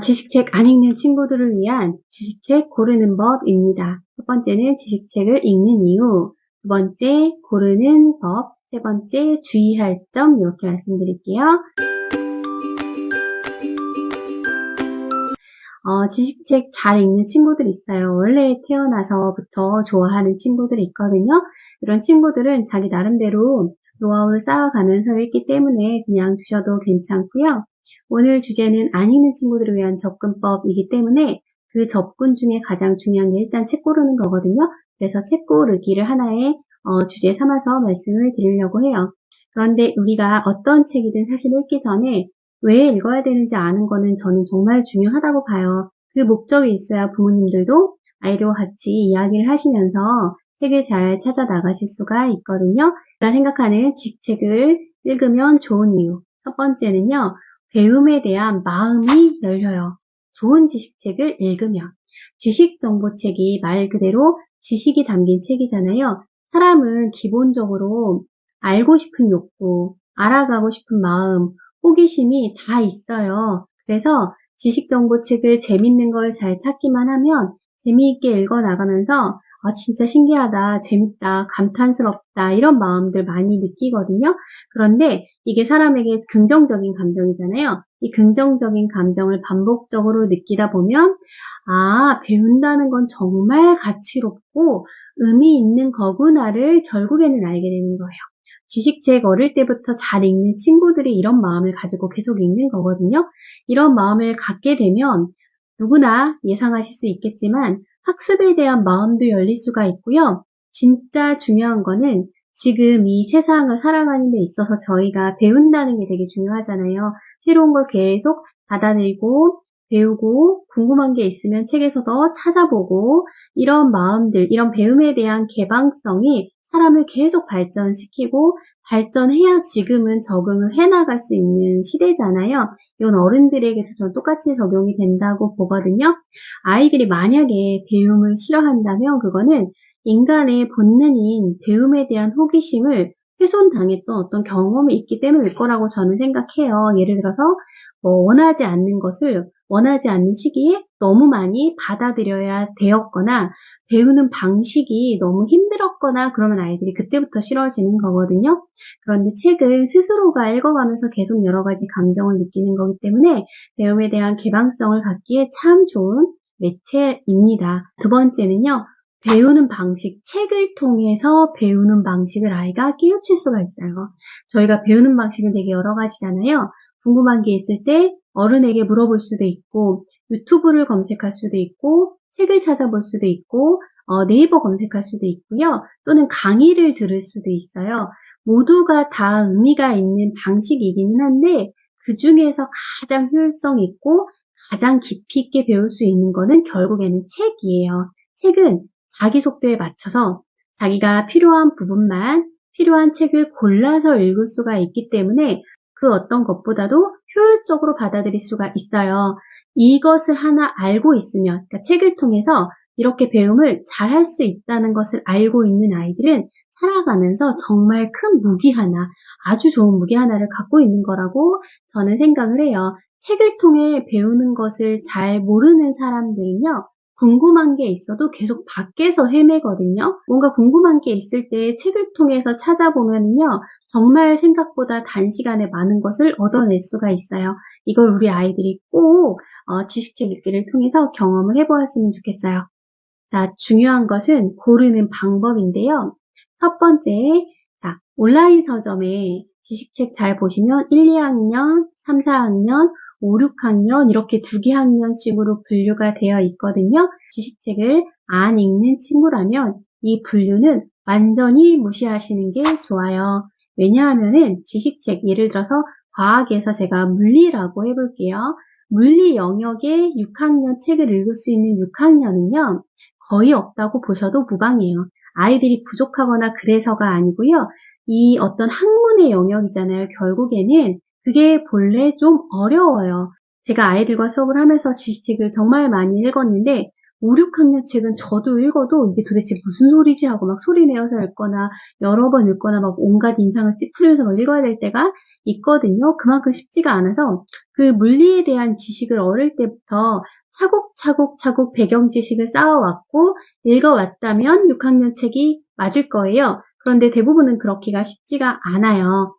지식책 안 읽는 친구들을 위한 지식책 고르는 법입니다. 첫 번째는 지식책을 읽는 이유, 두 번째 고르는 법, 세 번째 주의할 점 이렇게 말씀드릴게요. 지식책 잘 읽는 친구들 있어요. 원래 태어나서부터 좋아하는 친구들이 있거든요. 이런 친구들은 자기 나름대로 노하우를 쌓아가면서 읽기 때문에 그냥 두셔도 괜찮고요. 오늘 주제는 안 읽는 친구들을 위한 접근법이기 때문에 그 접근 중에 가장 중요한 게 일단 책 고르는 거거든요. 그래서 책 고르기를 하나의 주제 삼아서 말씀을 드리려고 해요. 그런데 우리가 어떤 책이든 사실 읽기 전에 왜 읽어야 되는지 아는 거는 저는 정말 중요하다고 봐요. 그 목적이 있어야 부모님들도 아이들과 같이 이야기를 하시면서 책을 잘 찾아 나가실 수가 있거든요. 제가 생각하는 지식책을 읽으면 좋은 이유. 첫 번째는요, 배움에 대한 마음이 열려요. 좋은 지식책을 읽으면. 지식정보책이 말 그대로 지식이 담긴 책이잖아요. 사람은 기본적으로 알고 싶은 욕구, 알아가고 싶은 마음, 호기심이 다 있어요. 그래서 지식정보책을 재밌는 걸 잘 찾기만 하면 재미있게 읽어 나가면서 진짜 신기하다, 재밌다, 감탄스럽다 이런 마음들 많이 느끼거든요. 그런데 이게 사람에게 긍정적인 감정이잖아요. 이 긍정적인 감정을 반복적으로 느끼다 보면 배운다는 건 정말 가치롭고 의미 있는 거구나를 결국에는 알게 되는 거예요. 지식책 어릴 때부터 잘 읽는 친구들이 이런 마음을 가지고 계속 읽는 거거든요. 이런 마음을 갖게 되면 누구나 예상하실 수 있겠지만 학습에 대한 마음도 열릴 수가 있고요. 진짜 중요한 거는 지금 이 세상을 살아가는 데 있어서 저희가 배운다는 게 되게 중요하잖아요. 새로운 걸 계속 받아들이고 배우고 궁금한 게 있으면 책에서 더 찾아보고 이런 마음들, 이런 배움에 대한 개방성이 사람을 계속 발전시키고 발전해야 지금은 적응을 해나갈 수 있는 시대잖아요. 이건 어른들에게도 전 똑같이 적용이 된다고 보거든요. 아이들이 만약에 배움을 싫어한다면 그거는 인간의 본능인 배움에 대한 호기심을 훼손당했던 어떤 경험이 있기 때문일 거라고 저는 생각해요. 예를 들어서 원하지 않는 것을 원하지 않는 시기에 너무 많이 받아들여야 되었거나 배우는 방식이 너무 힘들었거나 그러면 아이들이 그때부터 싫어지는 거거든요. 그런데 책은 스스로가 읽어가면서 계속 여러 가지 감정을 느끼는 거기 때문에 배움에 대한 개방성을 갖기에 참 좋은 매체입니다. 두 번째는요. 배우는 방식, 책을 통해서 배우는 방식을 아이가 깨우칠 수가 있어요. 저희가 배우는 방식은 되게 여러 가지잖아요. 궁금한 게 있을 때 어른에게 물어볼 수도 있고 유튜브를 검색할 수도 있고 책을 찾아볼 수도 있고 네이버 검색할 수도 있고요. 또는 강의를 들을 수도 있어요. 모두가 다 의미가 있는 방식이기는 한데 그 중에서 가장 효율성 있고 가장 깊이 있게 배울 수 있는 거는 결국에는 책이에요. 책은 자기 속도에 맞춰서 자기가 필요한 부분만 필요한 책을 골라서 읽을 수가 있기 때문에 그 어떤 것보다도 효율적으로 받아들일 수가 있어요. 이것을 하나 알고 있으면, 그러니까 책을 통해서 이렇게 배움을 잘 할 수 있다는 것을 알고 있는 아이들은 살아가면서 정말 큰 무기 하나, 아주 좋은 무기 하나를 갖고 있는 거라고 저는 생각을 해요. 책을 통해 배우는 것을 잘 모르는 사람들은요, 궁금한 게 있어도 계속 밖에서 헤매거든요. 뭔가 궁금한 게 있을 때 책을 통해서 찾아보면요, 정말 생각보다 단시간에 많은 것을 얻어낼 수가 있어요. 이걸 우리 아이들이 꼭 지식책 읽기를 통해서 경험을 해보았으면 좋겠어요. 자, 중요한 것은 고르는 방법인데요. 첫 번째, 자, 온라인 서점에 지식책 잘 보시면 1, 2학년, 3, 4학년, 5, 6학년 이렇게 두 개 학년식으로 분류가 되어 있거든요. 지식책을 안 읽는 친구라면 이 분류는 완전히 무시하시는 게 좋아요. 왜냐하면은 지식책, 예를 들어서 과학에서 제가 물리라고 해볼게요. 물리 영역의 6학년 책을 읽을 수 있는 6학년은요. 거의 없다고 보셔도 무방해요. 아이들이 부족하거나 그래서가 아니고요. 이 어떤 학문의 영역이잖아요. 결국에는 그게 본래 좀 어려워요. 제가 아이들과 수업을 하면서 지식책을 정말 많이 읽었는데 5, 6학년 책은 저도 읽어도 이게 도대체 무슨 소리지 하고 막 소리 내어서 읽거나 여러 번 읽거나 막 온갖 인상을 찌푸리면서 막 읽어야 될 때가 있거든요. 그만큼 쉽지가 않아서 그 물리에 대한 지식을 어릴 때부터 차곡차곡 배경 지식을 쌓아왔고 읽어왔다면 6학년 책이 맞을 거예요. 그런데 대부분은 그렇기가 쉽지가 않아요.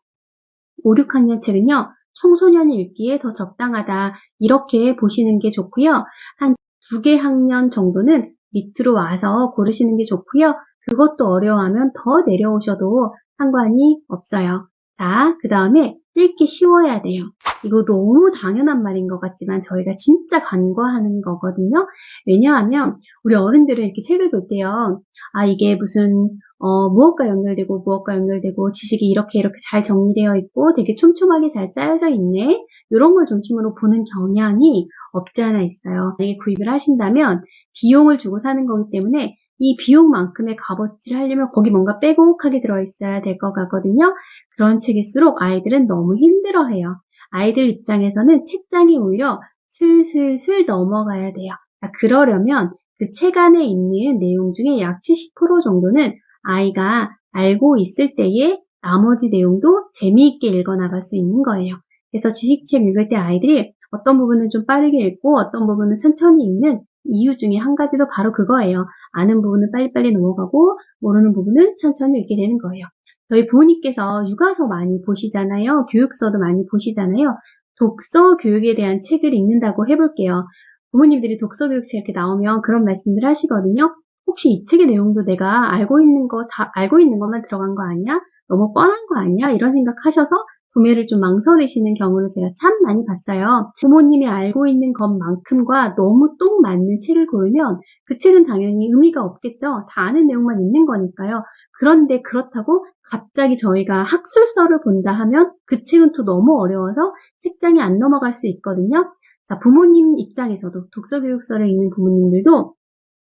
5, 6학년 책은요. 청소년이 읽기에 더 적당하다. 이렇게 보시는 게 좋고요. 한 2개 학년 정도는 밑으로 와서 고르시는 게 좋고요. 그것도 어려워하면 더 내려오셔도 상관이 없어요. 자, 그 다음에 읽기 쉬워야 돼요. 이거 너무 당연한 말인 것 같지만 저희가 진짜 간과하는 거거든요. 왜냐하면 우리 어른들은 이렇게 책을 볼 때요. 아, 이게 무슨 무엇과 연결되고 지식이 이렇게 잘 정리되어 있고 되게 촘촘하게 잘 짜여져 있네. 이런 걸 중심으로 보는 경향이 없지 않아 있어요. 만약에 구입을 하신다면 비용을 주고 사는 거기 때문에 이 비용만큼의 값어치를 하려면 거기 뭔가 빼곡하게 들어있어야 될 것 같거든요. 그런 책일수록 아이들은 너무 힘들어해요. 아이들 입장에서는 책장이 오히려 슬슬슬 넘어가야 돼요. 그러려면 그 책 안에 있는 내용 중에 약 70% 정도는 아이가 알고 있을 때에 나머지 내용도 재미있게 읽어나갈 수 있는 거예요. 그래서 지식책 읽을 때 아이들이 어떤 부분은 좀 빠르게 읽고 어떤 부분은 천천히 읽는 이유 중에 한 가지도 바로 그거예요. 아는 부분은 빨리빨리 넘어가고 모르는 부분은 천천히 읽게 되는 거예요. 저희 부모님께서 육아서 많이 보시잖아요. 교육서도 많이 보시잖아요. 독서 교육에 대한 책을 읽는다고 해볼게요. 부모님들이 독서 교육책 이렇게 나오면 그런 말씀들 하시거든요. 혹시 이 책의 내용도 내가 알고 있는 것만 들어간 거 아니야? 너무 뻔한 거 아니야? 이런 생각하셔서 구매를 좀 망설이시는 경우를 제가 참 많이 봤어요. 부모님이 알고 있는 것만큼과 너무 똥 맞는 책을 고르면 그 책은 당연히 의미가 없겠죠. 다 아는 내용만 있는 거니까요. 그런데 그렇다고 갑자기 저희가 학술서를 본다 하면 그 책은 또 너무 어려워서 책장에 안 넘어갈 수 있거든요. 자, 부모님 입장에서도 독서교육서를 읽는 부모님들도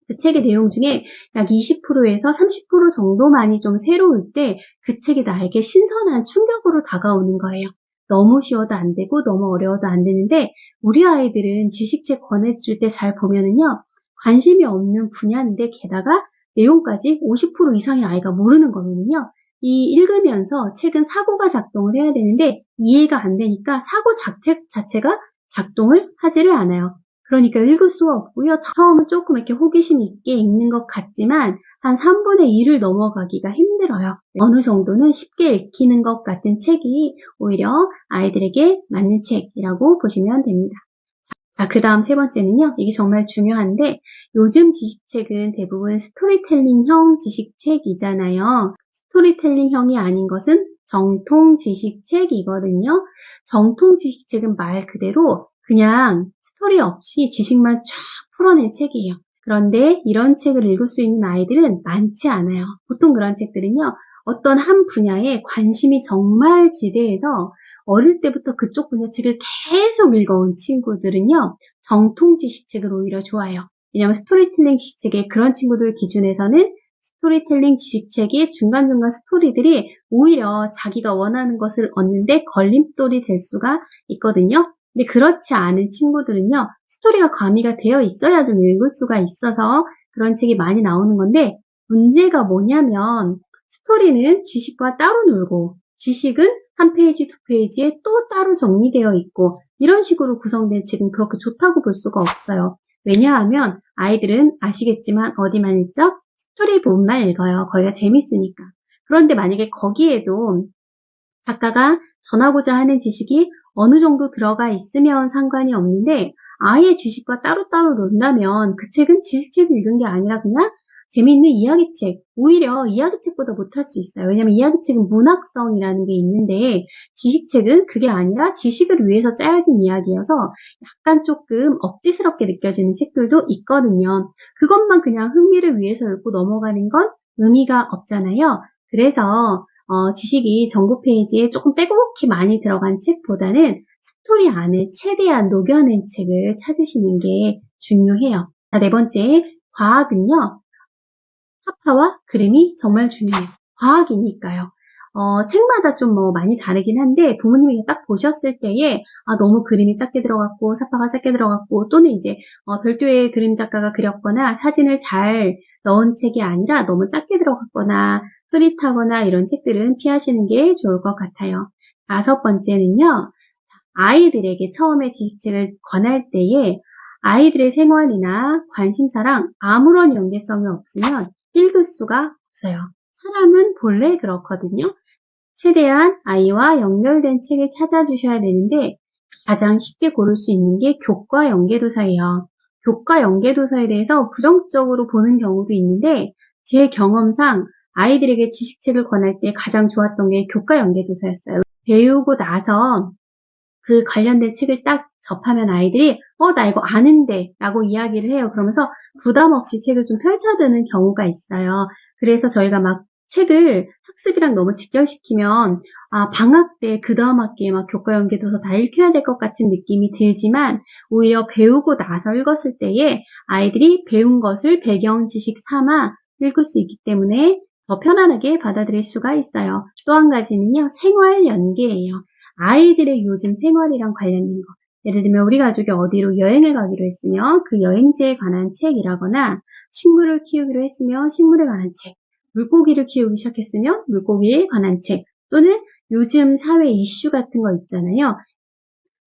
그 책의 내용 중에 약 20%에서 30% 정도만이 좀 새로울 때 그 책이 나에게 신선한 충격으로 다가오는 거예요. 너무 쉬워도 안 되고 너무 어려워도 안 되는데 우리 아이들은 지식책 권해줄 때 잘 보면은요. 관심이 없는 분야인데 게다가 내용까지 50% 이상의 아이가 모르는 거거든요. 이 읽으면서 책은 사고가 작동을 해야 되는데 이해가 안 되니까 사고 자체가 작동을 하지를 않아요. 그러니까 읽을 수가 없고요. 처음은 조금 이렇게 호기심 있게 읽는 것 같지만 한 3분의 1을 넘어가기가 힘들어요. 어느 정도는 쉽게 읽히는 것 같은 책이 오히려 아이들에게 맞는 책이라고 보시면 됩니다. 자, 그 다음 세 번째는요. 이게 정말 중요한데 요즘 지식책은 대부분 스토리텔링형 지식책이잖아요. 스토리텔링형이 아닌 것은 정통 지식책이거든요. 정통 지식책은 말 그대로 그냥 스토리 없이 지식만 쫙 풀어낸 책이에요. 그런데 이런 책을 읽을 수 있는 아이들은 많지 않아요. 보통 그런 책들은요. 어떤 한 분야에 관심이 정말 지대해서 어릴 때부터 그쪽 분야 책을 계속 읽어온 친구들은요. 정통 지식책을 오히려 좋아해요. 왜냐하면 스토리텔링 지식책의 그런 친구들 기준에서는 스토리텔링 지식책의 중간중간 스토리들이 오히려 자기가 원하는 것을 얻는데 걸림돌이 될 수가 있거든요. 근데 그렇지 않은 친구들은요. 스토리가 가미가 되어 있어야 좀 읽을 수가 있어서 그런 책이 많이 나오는 건데 문제가 뭐냐면 스토리는 지식과 따로 놀고 지식은 한 페이지, 두 페이지에 또 따로 정리되어 있고 이런 식으로 구성된 책은 그렇게 좋다고 볼 수가 없어요. 왜냐하면 아이들은 아시겠지만 어디만 읽죠? 스토리북만 읽어요. 거기가 재밌으니까. 그런데 만약에 거기에도 작가가 전하고자 하는 지식이 어느 정도 들어가 있으면 상관이 없는데 아예 지식과 따로따로 논다면 그 책은 지식책을 읽은 게 아니라 그냥 재미있는 이야기책, 오히려 이야기책보다 못할 수 있어요. 왜냐하면 이야기책은 문학성이라는 게 있는데 지식책은 그게 아니라 지식을 위해서 짜여진 이야기여서 약간 조금 억지스럽게 느껴지는 책들도 있거든요. 그것만 그냥 흥미를 위해서 읽고 넘어가는 건 의미가 없잖아요. 그래서 지식이 전부 페이지에 조금 빼곡히 많이 들어간 책보다는 스토리 안에 최대한 녹여낸 책을 찾으시는 게 중요해요. 자, 네 번째, 과학은요. 사파와 그림이 정말 중요해요. 과학이니까요. 책마다 좀 많이 다르긴 한데 부모님이 딱 보셨을 때에 너무 그림이 작게 들어갔고 사파가 작게 들어갔고 또는 이제 별도의 그림 작가가 그렸거나 사진을 잘 넣은 책이 아니라 너무 작게 들어갔거나 흐릿하거나 이런 책들은 피하시는 게 좋을 것 같아요. 5번째는요. 아이들에게 처음에 지식책을 권할 때에 아이들의 생활이나 관심사랑 아무런 연계성이 없으면 읽을 수가 없어요. 사람은 본래 그렇거든요. 최대한 아이와 연결된 책을 찾아주셔야 되는데 가장 쉽게 고를 수 있는 게 교과 연계도서예요. 교과 연계도서에 대해서 부정적으로 보는 경우도 있는데 제 경험상 아이들에게 지식책을 권할 때 가장 좋았던 게 교과 연계도서였어요. 배우고 나서 그 관련된 책을 딱 접하면 아이들이 나 이거 아는데 라고 이야기를 해요. 그러면서 부담 없이 책을 좀 펼쳐드는 경우가 있어요. 그래서 저희가 막 책을 학습이랑 너무 직결시키면 방학 때 그 다음 학기에 막 교과 연계도서 다 읽혀야 될 것 같은 느낌이 들지만 오히려 배우고 나서 읽었을 때에 아이들이 배운 것을 배경 지식 삼아 읽을 수 있기 때문에 더 편안하게 받아들일 수가 있어요. 또 한 가지는요. 생활 연계예요. 아이들의 요즘 생활이랑 관련된 거. 예를 들면 우리 가족이 어디로 여행을 가기로 했으면 그 여행지에 관한 책이라거나 식물을 키우기로 했으면 식물에 관한 책, 물고기를 키우기 시작했으면 물고기에 관한 책, 또는 요즘 사회 이슈 같은 거 있잖아요.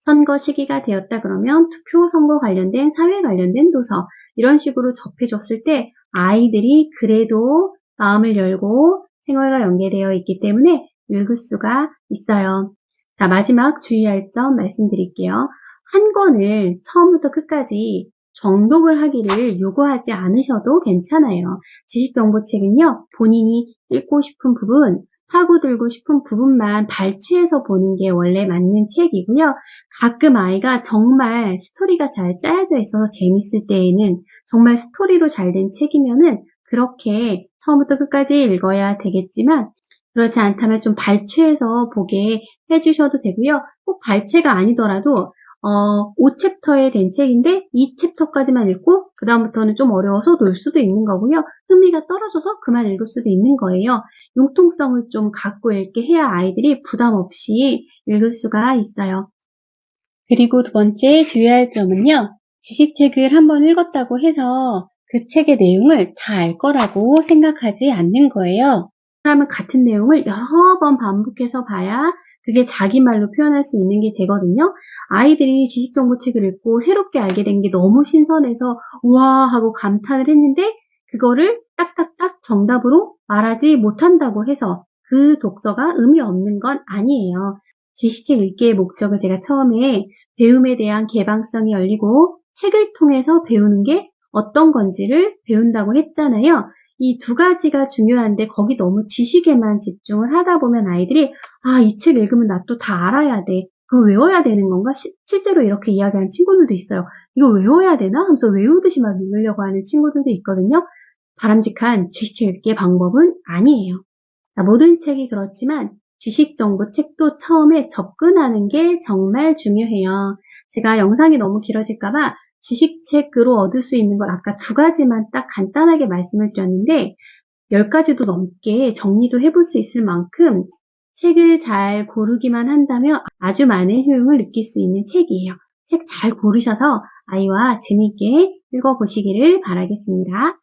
선거 시기가 되었다 그러면 투표 선거 관련된 사회 관련된 도서 이런 식으로 접해줬을 때 아이들이 그래도 마음을 열고 생활과 연계되어 있기 때문에 읽을 수가 있어요. 자, 마지막 주의할 점 말씀드릴게요. 한 권을 처음부터 끝까지 정독을 하기를 요구하지 않으셔도 괜찮아요. 지식정보책은요, 본인이 읽고 싶은 부분, 파고들고 싶은 부분만 발췌해서 보는 게 원래 맞는 책이고요. 가끔 아이가 정말 스토리가 잘 짜여져 있어서 재밌을 때에는 정말 스토리로 잘 된 책이면은 그렇게 처음부터 끝까지 읽어야 되겠지만 그렇지 않다면 좀 발췌해서 보게 해주셔도 되고요. 꼭 발췌가 아니더라도 5챕터에 된 책인데 2챕터까지만 읽고 그 다음부터는 좀 어려워서 놓을 수도 있는 거고요. 흥미가 떨어져서 그만 읽을 수도 있는 거예요. 융통성을 좀 갖고 읽게 해야 아이들이 부담 없이 읽을 수가 있어요. 그리고 두 번째 주의할 점은요. 지식책을 한번 읽었다고 해서 그 책의 내용을 다 알 거라고 생각하지 않는 거예요. 사람은 같은 내용을 여러 번 반복해서 봐야 그게 자기 말로 표현할 수 있는 게 되거든요. 아이들이 지식정보책을 읽고 새롭게 알게 된 게 너무 신선해서 우와 하고 감탄을 했는데 그거를 딱딱딱 정답으로 말하지 못한다고 해서 그 독서가 의미 없는 건 아니에요. 지식책 읽기의 목적을 제가 처음에 배움에 대한 개방성이 열리고 책을 통해서 배우는 게 어떤 건지를 배운다고 했잖아요. 이 두 가지가 중요한데 거기 너무 지식에만 집중을 하다 보면 아이들이 이 책 읽으면 나 또 다 알아야 돼. 그럼 외워야 되는 건가? 실제로 이렇게 이야기하는 친구들도 있어요. 이거 외워야 되나? 하면서 외우듯이 막 읽으려고 하는 친구들도 있거든요. 바람직한 지식책 읽기의 방법은 아니에요. 모든 책이 그렇지만 지식정보책도 처음에 접근하는 게 정말 중요해요. 제가 영상이 너무 길어질까봐 지식책으로 얻을 수 있는 걸 아까 2가지만 딱 간단하게 말씀을 드렸는데 10가지도 넘게 정리도 해볼 수 있을 만큼 책을 잘 고르기만 한다면 아주 많은 효용을 느낄 수 있는 책이에요. 책 잘 고르셔서 아이와 재미있게 읽어보시기를 바라겠습니다.